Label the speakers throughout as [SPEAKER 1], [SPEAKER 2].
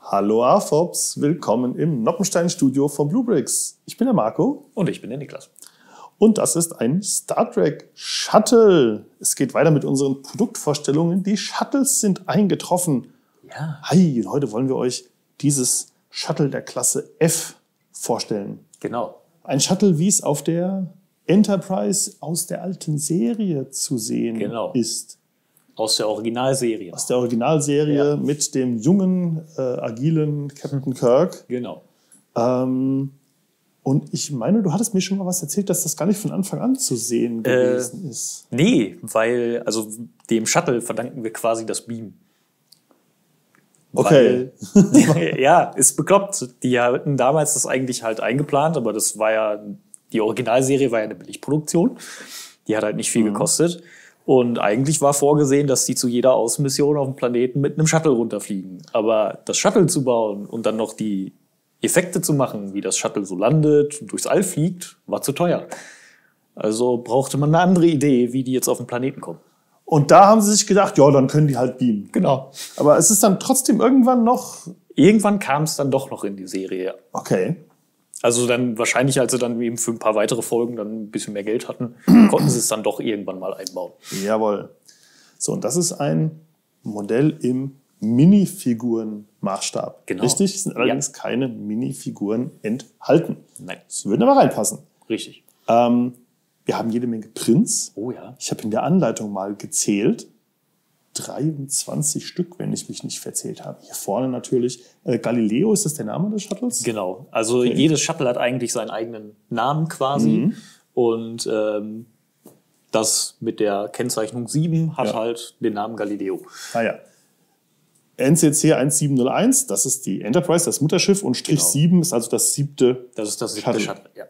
[SPEAKER 1] Hallo AFOPs, willkommen im Noppenstein-Studio von Bluebricks. Ich bin der Marco.
[SPEAKER 2] Und ich bin der Niklas.
[SPEAKER 1] Und das ist ein Star Trek Shuttle. Es geht weiter mit unseren Produktvorstellungen. Die Shuttles sind eingetroffen.
[SPEAKER 2] Ja.
[SPEAKER 1] Hi, heute wollen wir euch dieses Shuttle der Klasse F vorstellen.
[SPEAKER 2] Genau.
[SPEAKER 1] Ein Shuttle, wie es auf der Enterprise aus der alten Serie zu sehen ist.
[SPEAKER 2] Aus der Originalserie.
[SPEAKER 1] Aus der Originalserie mit dem jungen, agilen Captain Kirk.
[SPEAKER 2] Genau.
[SPEAKER 1] Und ich meine, du hattest mir schon mal was erzählt, dass das gar nicht von Anfang an zu sehen gewesen ist.
[SPEAKER 2] Nee, weil also dem Shuttle verdanken wir quasi das Beam.
[SPEAKER 1] Okay.
[SPEAKER 2] Weil, ja, ist bekloppt. Die hatten damals das eigentlich halt eingeplant, aber das war ja, die Originalserie war ja eine Billigproduktion. Die hat halt nicht viel gekostet. Und eigentlich war vorgesehen, dass die zu jeder Außenmission auf dem Planeten mit einem Shuttle runterfliegen. Aber das Shuttle zu bauen und dann noch die Effekte zu machen, wie das Shuttle so landet und durchs All fliegt, war zu teuer. Also brauchte man eine andere Idee, wie die jetzt auf den Planeten kommen.
[SPEAKER 1] Und da haben sie sich gedacht, ja, dann können die halt beamen.
[SPEAKER 2] Genau.
[SPEAKER 1] Aber es ist dann trotzdem irgendwann noch...
[SPEAKER 2] Irgendwann kam es dann doch noch in die Serie, ja.
[SPEAKER 1] Okay.
[SPEAKER 2] Also dann wahrscheinlich, als sie dann eben für ein paar weitere Folgen dann ein bisschen mehr Geld hatten, konnten sie es dann doch irgendwann mal einbauen.
[SPEAKER 1] Jawohl. So, und das ist ein Modell im Minifigurenmaßstab.
[SPEAKER 2] Genau.
[SPEAKER 1] Richtig? Es sind allerdings keine Minifiguren enthalten.
[SPEAKER 2] Nein.
[SPEAKER 1] Das würde aber reinpassen.
[SPEAKER 2] Richtig.
[SPEAKER 1] Wir haben jede Menge Prints.
[SPEAKER 2] Oh ja.
[SPEAKER 1] Ich habe in der Anleitung mal gezählt. 23 Stück, wenn ich mich nicht verzählt habe. Hier vorne natürlich. Galileo, ist das der Name des Shuttles?
[SPEAKER 2] Genau. Also jedes Shuttle hat eigentlich seinen eigenen Namen quasi. Und das mit der Kennzeichnung 7 hat halt den Namen Galileo.
[SPEAKER 1] Ah ja. NCC 1701, das ist die Enterprise, das Mutterschiff. Und Strich 7 ist also das siebte.
[SPEAKER 2] Das ist das siebte Shuttle, ja.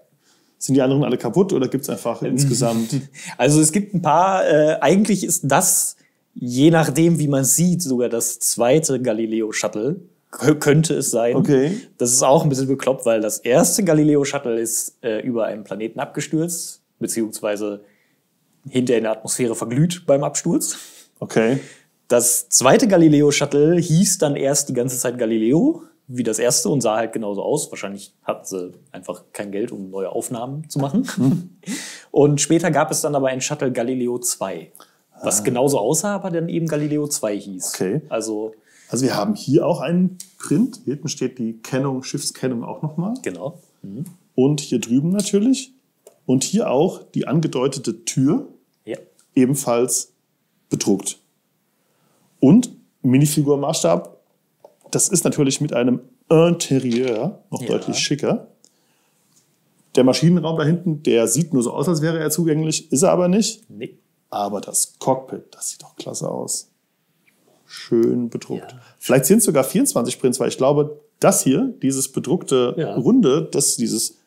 [SPEAKER 1] Sind die anderen alle kaputt oder gibt es einfach insgesamt?
[SPEAKER 2] Also es gibt ein paar. Eigentlich ist das, je nachdem, wie man sieht, sogar das zweite Galileo-Shuttle. Könnte es sein.
[SPEAKER 1] Okay.
[SPEAKER 2] Das ist auch ein bisschen bekloppt, weil das erste Galileo-Shuttle ist über einen Planeten abgestürzt, beziehungsweise hinter in der Atmosphäre verglüht beim Absturz.
[SPEAKER 1] Okay.
[SPEAKER 2] Das zweite Galileo-Shuttle hieß dann erst die ganze Zeit Galileo, wie das erste, und sah halt genauso aus. Wahrscheinlich hatten sie einfach kein Geld, um neue Aufnahmen zu machen. Und später gab es dann aber ein Shuttle Galileo 2, was genauso aussah, aber dann eben Galileo 2 hieß.
[SPEAKER 1] Okay.
[SPEAKER 2] Also
[SPEAKER 1] wir haben hier auch einen Print. Hier hinten steht die Kennung, Schiffskennung auch nochmal.
[SPEAKER 2] Genau.
[SPEAKER 1] Und hier drüben natürlich. Und hier auch die angedeutete Tür, ebenfalls bedruckt. Und Minifigurmaßstab, das ist natürlich mit einem Interieur noch deutlich schicker. Der Maschinenraum da hinten, der sieht nur so aus, als wäre er zugänglich, ist er aber nicht.
[SPEAKER 2] Nee.
[SPEAKER 1] Aber das Cockpit, das sieht doch klasse aus. Schön bedruckt. Ja. Vielleicht sind es sogar 24 Prints, weil ich glaube, das hier, dieses bedruckte Runde, dieses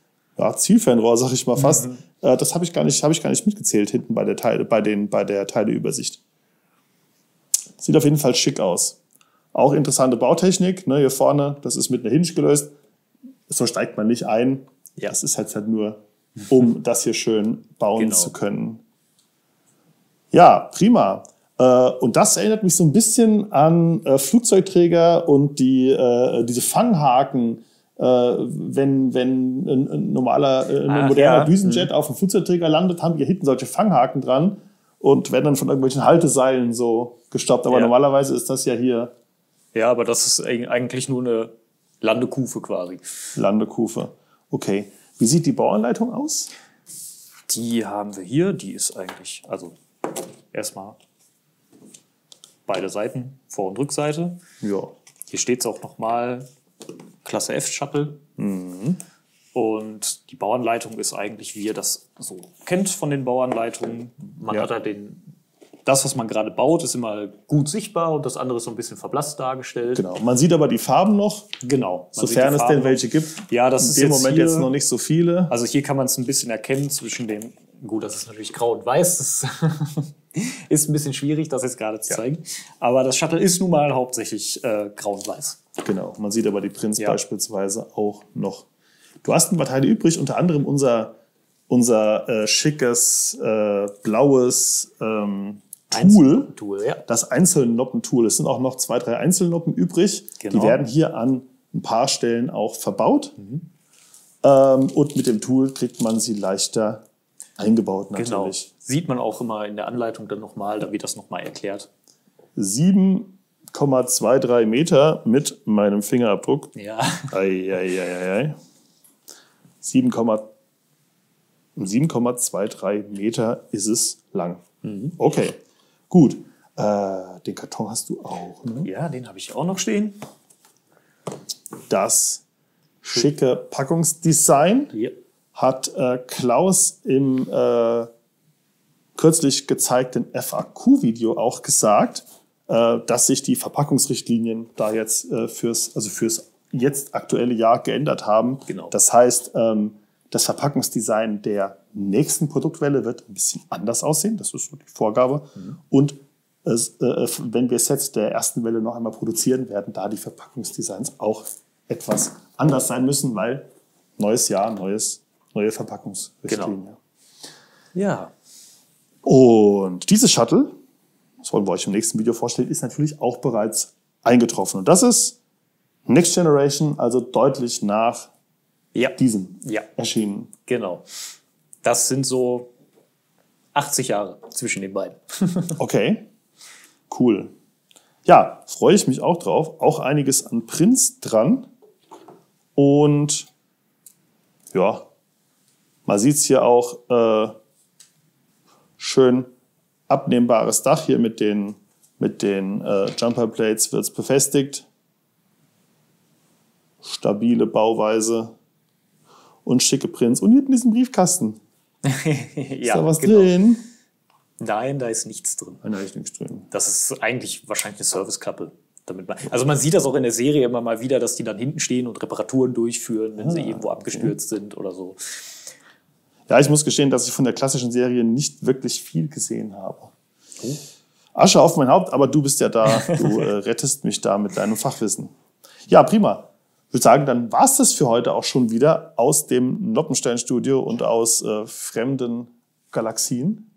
[SPEAKER 1] Zielfernrohr, sag ich mal fast, das habe ich gar nicht mitgezählt hinten bei der Teileübersicht. Sieht auf jeden Fall schick aus. Auch interessante Bautechnik. Ne, hier vorne, das ist mit einer Hinge gelöst. So steigt man nicht ein. Ja. Das ist halt nur, um das hier schön bauen zu können. Ja, prima. Und das erinnert mich so ein bisschen an Flugzeugträger und diese Fanghaken. Wenn ein moderner Düsenjet auf dem Flugzeugträger landet, haben die hier hinten solche Fanghaken dran und werden dann von irgendwelchen Halteseilen so gestoppt. Aber normalerweise ist das ja hier...
[SPEAKER 2] Ja, aber das ist eigentlich nur eine Landekufe quasi.
[SPEAKER 1] Landekufe, okay. Wie sieht die Bauanleitung aus?
[SPEAKER 2] Die haben wir hier. Die ist eigentlich, also erstmal beide Seiten, Vor- und Rückseite.
[SPEAKER 1] Ja.
[SPEAKER 2] Hier steht es auch nochmal, Klasse F Shuttle. Und die Bauanleitung ist eigentlich, wie ihr das so kennt von den Bauanleitungen. Man hat da das, was man gerade baut, ist immer gut sichtbar und das andere ist so ein bisschen verblasst dargestellt.
[SPEAKER 1] Genau. Man sieht aber die Farben noch.
[SPEAKER 2] Genau.
[SPEAKER 1] Sofern es denn welche gibt.
[SPEAKER 2] Ja, das ist
[SPEAKER 1] in dem Moment jetzt noch nicht so viele.
[SPEAKER 2] Also hier kann man es ein bisschen erkennen zwischen dem, gut, das ist natürlich grau und weiß, das ist ein bisschen schwierig, das jetzt gerade zu zeigen. Aber das Shuttle ist nun mal hauptsächlich grau und weiß.
[SPEAKER 1] Genau. Man sieht aber die Prints beispielsweise auch noch. Du hast ein paar Teile übrig, unter anderem unser schickes blaues Tool,
[SPEAKER 2] ja.
[SPEAKER 1] das Einzelnoppen-Tool. Es sind auch noch 2, 3 Einzelnoppen übrig. Genau. Die werden hier an ein paar Stellen auch verbaut. Und mit dem Tool kriegt man sie leichter eingebaut natürlich. Genau.
[SPEAKER 2] Sieht man auch immer in der Anleitung dann nochmal, da wird das nochmal erklärt.
[SPEAKER 1] 7,23 Meter mit meinem Fingerabdruck.
[SPEAKER 2] Ja.
[SPEAKER 1] 7,23 Meter ist es lang. Okay, gut. Den Karton hast du auch, ne?
[SPEAKER 2] Ja, den habe ich auch noch stehen.
[SPEAKER 1] Das schicke Packungsdesign hat Klaus im kürzlich gezeigten FAQ-Video auch gesagt, dass sich die Verpackungsrichtlinien da jetzt fürs jetzt aktuelle Jahr geändert haben.
[SPEAKER 2] Genau.
[SPEAKER 1] Das heißt, das Verpackungsdesign der nächsten Produktwelle wird ein bisschen anders aussehen. Das ist so die Vorgabe. Und wenn wir Sets der ersten Welle noch einmal produzieren, werden da die Verpackungsdesigns auch etwas anders sein müssen, weil neues Jahr, neue Verpackungsrichtlinien.
[SPEAKER 2] Genau. Ja.
[SPEAKER 1] Und dieses Shuttle, das wollen wir euch im nächsten Video vorstellen, ist natürlich auch bereits eingetroffen. Und das ist Next Generation, also deutlich nach diesem erschienen.
[SPEAKER 2] Genau. Das sind so 80 Jahre zwischen den beiden.
[SPEAKER 1] Okay, cool. Ja, freue ich mich auch drauf. Auch einiges an Prints dran. Und ja, man sieht es hier auch schön abnehmbares Dach hier mit den Jumper Plates wird es befestigt. Stabile Bauweise und schicke Prints. Und hier in diesem Briefkasten. Ist da was drin?
[SPEAKER 2] Nein, da ist nichts drin.
[SPEAKER 1] Da ist nichts drin.
[SPEAKER 2] Das ist eigentlich wahrscheinlich eine Servicekappe. Also man sieht das auch in der Serie immer mal wieder, dass die dann hinten stehen und Reparaturen durchführen, wenn sie irgendwo abgestürzt sind oder so.
[SPEAKER 1] Ja, ich muss gestehen, dass ich von der klassischen Serie nicht wirklich viel gesehen habe. Asche auf mein Haupt, aber du bist ja da. Du rettest mich da mit deinem Fachwissen. Ja, prima. Ich würde sagen, dann war es das für heute auch schon wieder aus dem Noppenstein-Studio und aus fremden Galaxien.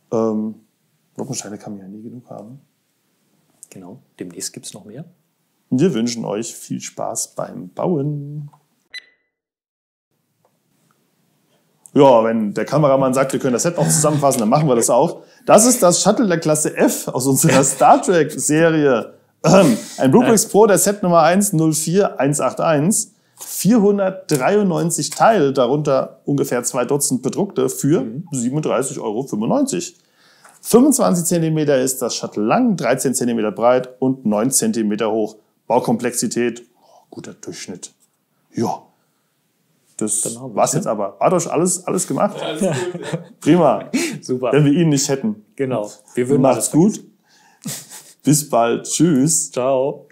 [SPEAKER 1] Noppensteine kann man ja nie genug haben.
[SPEAKER 2] Genau, demnächst gibt es noch mehr.
[SPEAKER 1] Wir wünschen euch viel Spaß beim Bauen. Ja, wenn der Kameramann sagt, wir können das Set auch zusammenfassen, dann machen wir das auch. Das ist das Shuttle der Klasse F aus unserer Star Trek-Serie. Ein Bluebricks Pro der Set Nummer 104181. 493 Teile, darunter ungefähr 2 Dutzend bedruckte für 37,95 €. 25 cm ist das Shuttle lang, 13 cm breit und 9 cm hoch. Baukomplexität, guter Durchschnitt. Ja, das war's jetzt aber. Hat euch alles gemacht? Ja, alles gut, ja. Prima.
[SPEAKER 2] Super.
[SPEAKER 1] Wenn wir ihn nicht hätten.
[SPEAKER 2] Genau. Wir würden
[SPEAKER 1] Macht's gut. Bis bald. Tschüss.
[SPEAKER 2] Ciao.